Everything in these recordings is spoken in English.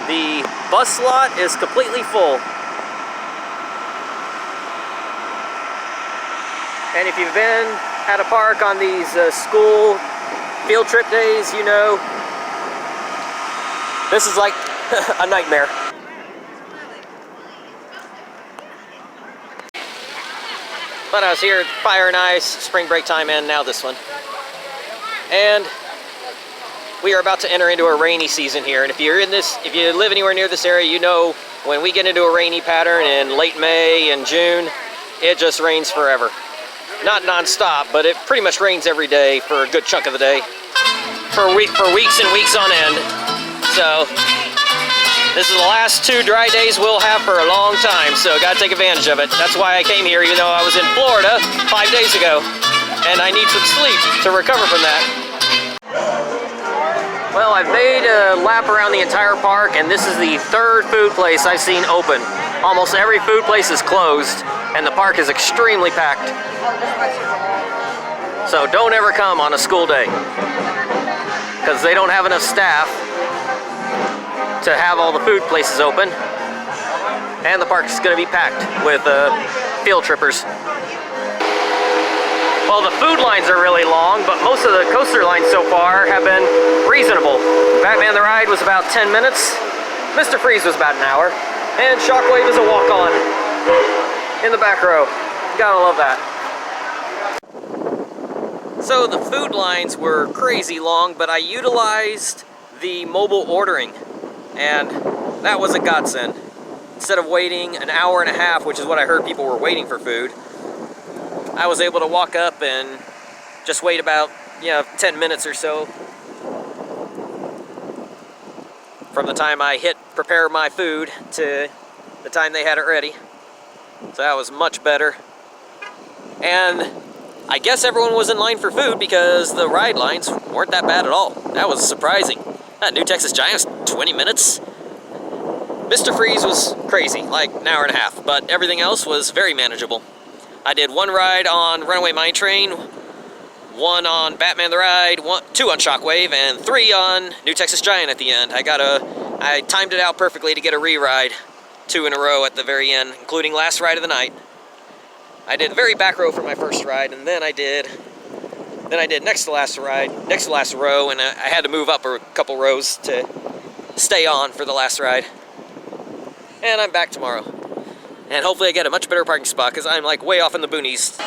The bus lot is completely full. And if you've been at a park on these school field trip days, you know this is like a nightmare. But I was here at Fire and Ice, spring break time, and now this one. And we are about to enter into a rainy season here. And if you live anywhere near this area, you know when we get into a rainy pattern in late May and June, it just rains forever. Not non-stop, but it pretty much rains every day for a good chunk of the day. For weeks and weeks on end. So this is the last 2 dry days we'll have for a long time, so gotta take advantage of it. That's why I came here, even though I was in Florida 5 days ago. And I need some sleep to recover from that. Well, I've made a lap around the entire park, and this is the 3rd food place I've seen open. Almost every food place is closed, and the park is extremely packed. So don't ever come on a school day, because they don't have enough staff to have all the food places open, and the park is going to be packed with field trippers. Well, the food lines are really long, but most of the coaster lines so far have been reasonable. Batman the Ride was about 10 minutes, Mr. Freeze was about an hour, and Shockwave is a walk-on in the back row. Gotta love that. So the food lines were crazy long, but I utilized the mobile ordering, and that was a godsend. Instead of waiting an hour and a half, which is what I heard people were waiting for food, I was able to walk up and just wait about 10 minutes or so from the time I hit prepare my food to the time they had it ready. So that was much better. And I guess everyone was in line for food because the ride lines weren't that bad at all. That was surprising. That New Texas Giant was 20 minutes. Mr. Freeze was crazy, like an hour and a half, but everything else was very manageable. I did 1 ride on Runaway Mine Train, 1 on Batman the Ride, 2 on Shockwave, and 3 on New Texas Giant at the end. I timed it out perfectly to get a re-ride 2 in a row at the very end, including last ride of the night. I did the very back row for my first ride, and then I did next to last row, and I had to move up a couple rows to stay on for the last ride. And I'm back tomorrow. And hopefully I get a much better parking spot, because I'm like way off in the boonies.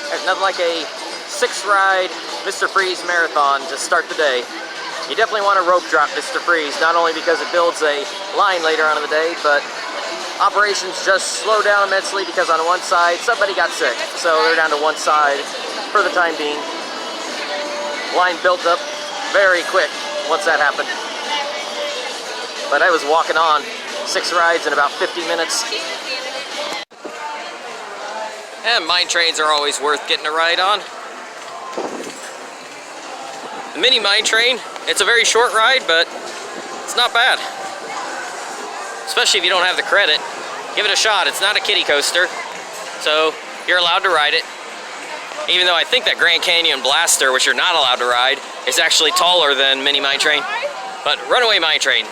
There's nothing like a 6-ride Mr. Freeze marathon to start the day. You definitely want to rope drop Mr. Freeze, not only because it builds a line later on in the day, but operations just slow down immensely because on one side somebody got sick, so they're down to one side for the time being. Line built up very quick once that happened. But I was walking on 6 rides in about 50 minutes. And mine trains are always worth getting a ride on. The mini mine train, it's a very short ride, but it's not bad. Especially if you don't have the credit. Give it a shot. It's not a kiddie coaster, so you're allowed to ride it. Even though I think that Grand Canyon Blaster, which you're not allowed to ride, is actually taller than Mini Mine Train. But Runaway Mine Train,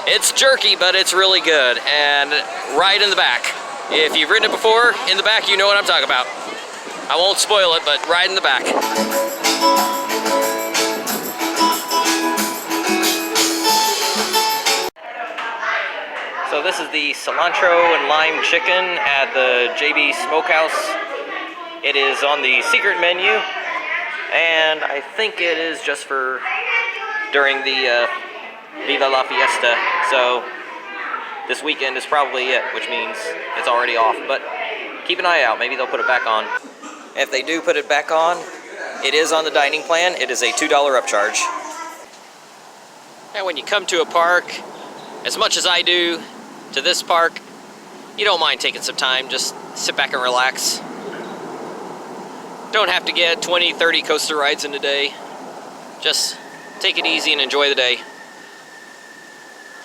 it's jerky, but it's really good. And ride in the back. If you've ridden it before, in the back, you know what I'm talking about. I won't spoil it, but ride in the back. So this is the cilantro and lime chicken at the JB Smokehouse. It is on the secret menu, and I think it is just for during the Viva La Fiesta. So this weekend is probably it, which means it's already off, but keep an eye out. Maybe they'll put it back on. If they do put it back on, it is on the dining plan. It is a $2 upcharge. And when you come to a park, as much as I do to this park, you don't mind taking some time, just sit back and relax. Don't have to get 20, 30 coaster rides in a day. Just take it easy and enjoy the day.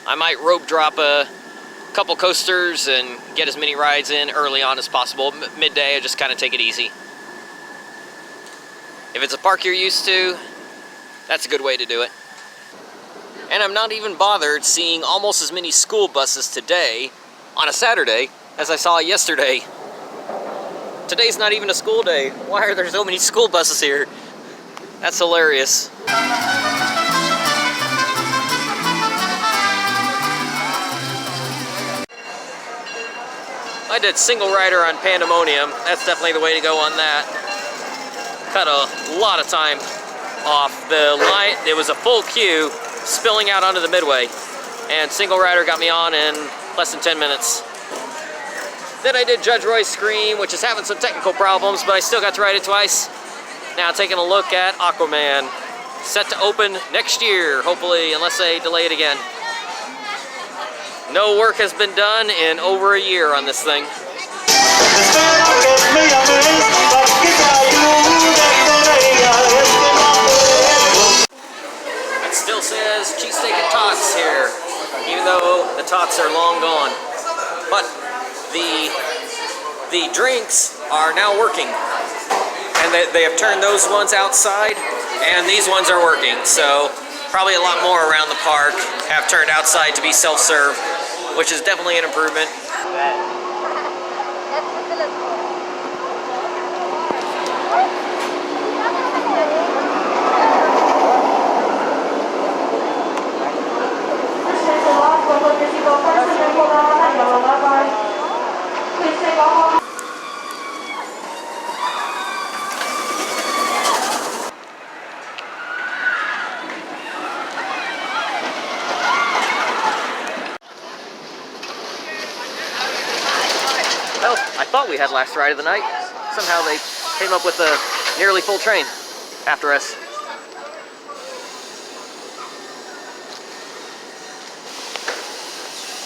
I might rope drop a couple coasters and get as many rides in early on as possible. Midday, I just kind of take it easy. If it's a park you're used to, that's a good way to do it. And I'm not even bothered seeing almost as many school buses today on a Saturday as I saw yesterday. Today's not even a school day. Why are there so many school buses here? That's hilarious. I did single rider on Pandemonium. That's definitely the way to go on that. Cut a lot of time off. The line, it was a full queue spilling out onto the midway, and single rider got me on in less than 10 minutes. Then I did Judge Roy's Scream, which is having some technical problems, but I still got to ride it twice. Now taking a look at Aquaman, set to open next year, hopefully, unless they delay it again. No work has been done in over a year on this thing. It still says cheesesteak and tots here, even though the tots are long gone. But the drinks are now working, and they have turned those ones outside, and these ones are working. So probably a lot more around the park have turned outside to be self-serve, which is definitely an improvement. Well, I thought we had last ride of the night. Somehow they came up with a nearly full train after us.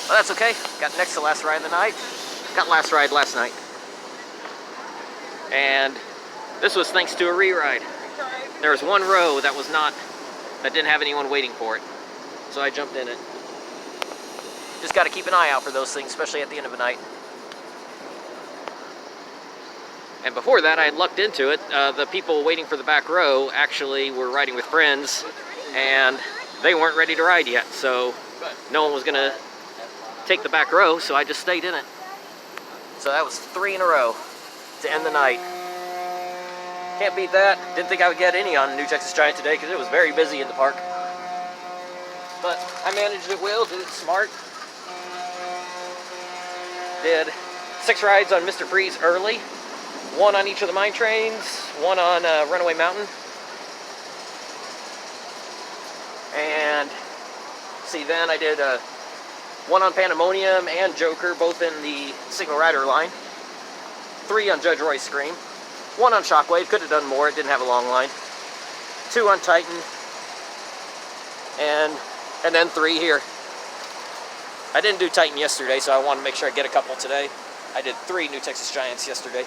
Well, that's okay. Got next to last ride of the night. Got last ride last night. And this was thanks to a re-ride. There was one row that didn't have anyone waiting for it. So I jumped in it. Just got to keep an eye out for those things, especially at the end of the night. And before that, I had lucked into it. The people waiting for the back row actually were riding with friends, and they weren't ready to ride yet, so no one was gonna take the back row, so I just stayed in it. So that was 3 in a row to end the night. Can't beat that. Didn't think I would get any on New Texas Giant today because it was very busy in the park. But I managed it well, did it smart. Did 6 rides on Mr. Freeze early. 1 on each of the mine trains, 1 on Runaway Mountain. And see, then I did 1 on Pandemonium and Joker, both in the single rider line. 3 on Judge Roy's Scream. 1 on Shockwave, could have done more, it didn't have a long line. 2 on Titan. And then 3 here. I didn't do Titan yesterday, so I want to make sure I get a couple today. I did 3 New Texas Giants yesterday.